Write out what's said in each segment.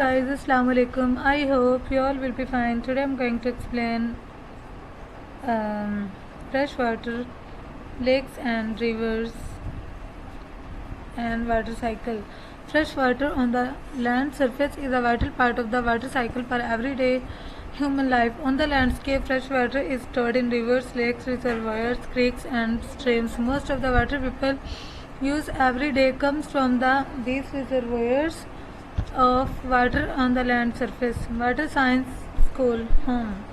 Guys, Assalamu alaikum. I hope you all will be fine. Today I'm going to explain freshwater, lakes and rivers and water cycle. Fresh water on the land surface is a vital part of the water cycle for everyday human life. On the landscape, fresh water is stored in rivers, lakes, reservoirs, creeks and streams. Most of the water people use every day comes from these reservoirs of water on the land surface. Water Science School Home.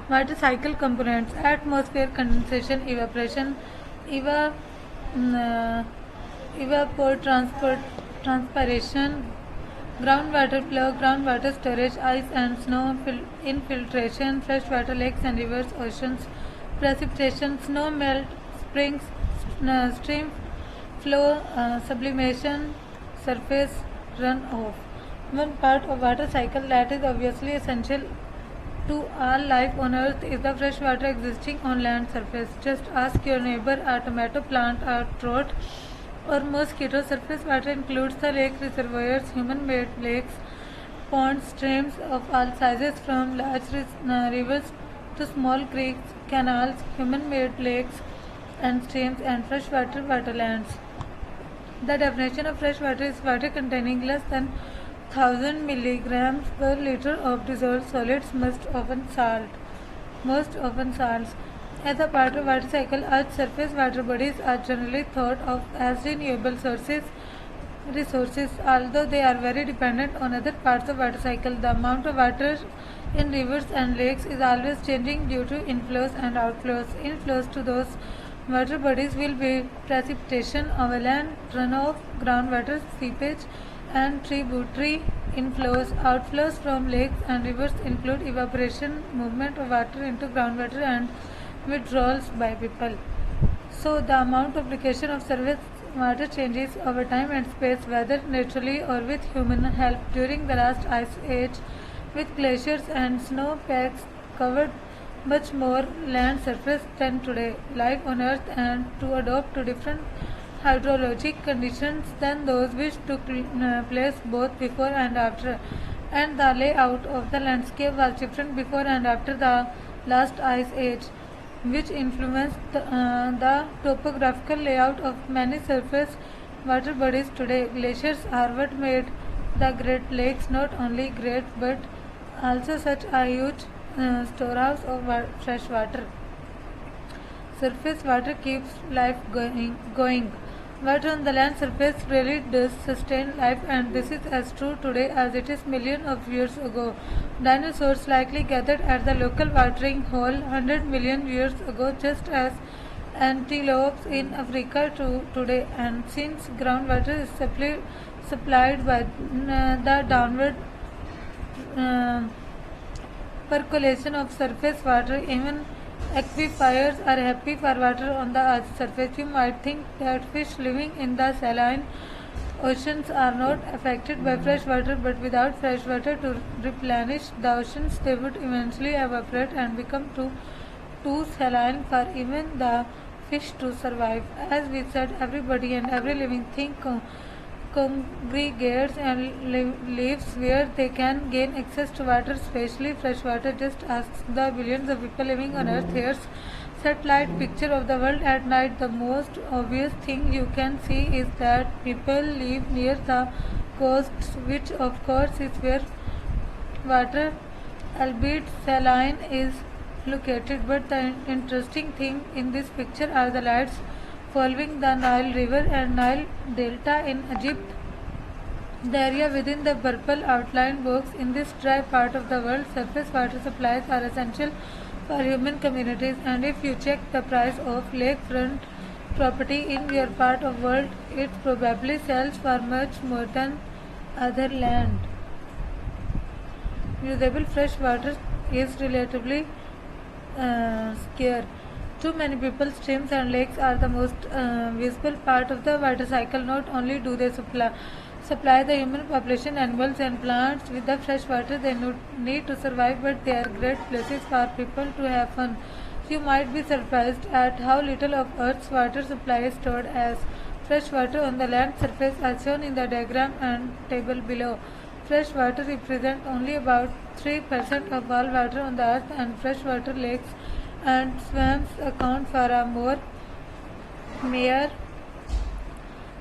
Water cycle components: atmosphere, condensation, evaporation, eva, evapor transport, transpiration, groundwater flow, groundwater storage, ice and snow infiltration, freshwater lakes and rivers, oceans, precipitation, snow melt, springs, stream flow, sublimation, surface runoff. One part of water cycle that is obviously essential to all life on earth is the fresh water existing on land surface. Just ask your neighbor: a tomato plant, a trout, or mosquito. Surface water includes the lake reservoirs, human-made lakes, ponds, streams of all sizes from large rivers to small creeks, canals, human-made lakes and streams, and freshwater waterlands. The definition of fresh water is water containing less than 1000 milligrams per liter of dissolved solids, most often salts. As a part of water cycle, Earth's surface water bodies are generally thought of as renewable resources, although they are very dependent on other parts of water cycle. The amount of water in rivers and lakes is always changing due to inflows and outflows. Inflows to those water bodies will be precipitation, avalanche, runoff, groundwater seepage, and tributary inflows. Outflows from lakes and rivers include evaporation, movement of water into groundwater, and withdrawals by people. So, the amount of application of surface water changes over time and space, whether naturally or with human help. During the last ice age, with glaciers and snow packs covered much more land surface than today, life on Earth and to adopt to different hydrologic conditions than those which took place both before and after, and the layout of the landscape was different before and after the last ice age, which influenced the topographical layout of many surface water bodies today. Glaciers are what made the Great Lakes not only great but also such a huge storehouse of fresh water. Surface water keeps life going. Water on the land surface really does sustain life, and this is as true today as it is millions of years ago. Dinosaurs likely gathered at the local watering hole 100 million years ago, just as antelopes in Africa today. And since groundwater is supplied by the downward uh, percolation of surface water, even aquifers are happy for water on the earth's surface. You might think that fish living in the saline oceans are not affected by fresh water, but without fresh water to replenish the oceans, they would eventually evaporate and become too saline for even the fish to survive. As we said, everybody and every living thing congregates and lives where they can gain access to water, especially fresh water. Just ask the billions of people living on Earth. Here's satellite picture of the world at night. The most obvious thing you can see is that people live near the coasts, which of course is where water, albeit saline, is located. But the interesting thing in this picture are the lights following the Nile River and Nile Delta in Egypt. The area within the purple outline box in this dry part of the world. Surface water supplies are essential for human communities, and if you check the price of lakefront property in your part of world, it probably sells for much more than other land. Usable fresh water is relatively scarce. Too many people, streams and lakes are the most visible part of the water cycle. Not only do they supply the human population, animals and plants with the fresh water they need to survive, but they are great places for people to have fun. You might be surprised at how little of Earth's water supply is stored as fresh water on the land surface as shown in the diagram and table below. Fresh water represents only about 3% of all water on the earth, and freshwater lakes and swamps account for a mere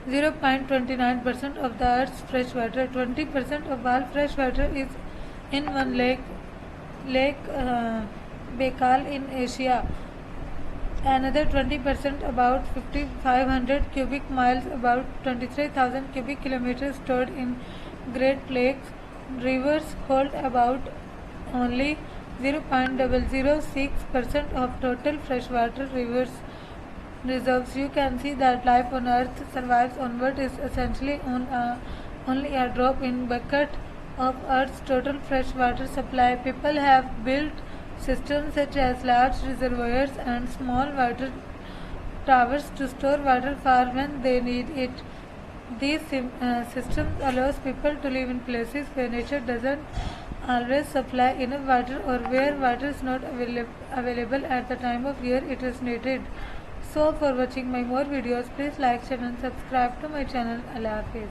0.29% of the earth's freshwater. 20% of all freshwater is in one lake, Lake Baikal in Asia. Another 20%, about 5,500 cubic miles, about 23,000 cubic kilometers, stored in Great Lakes. Rivers hold about only 0.006% of total freshwater rivers reserves. You can see that life on Earth survives on what is essentially only a drop in bucket of Earth's total freshwater supply. People have built systems such as large reservoirs and small water towers to store water for when they need it. These systems allows people to live in places where nature doesn't always supply enough water, or where water is not available at the time of year it is needed. So for watching my more videos, please like, share and subscribe to my channel. Allah Hafiz.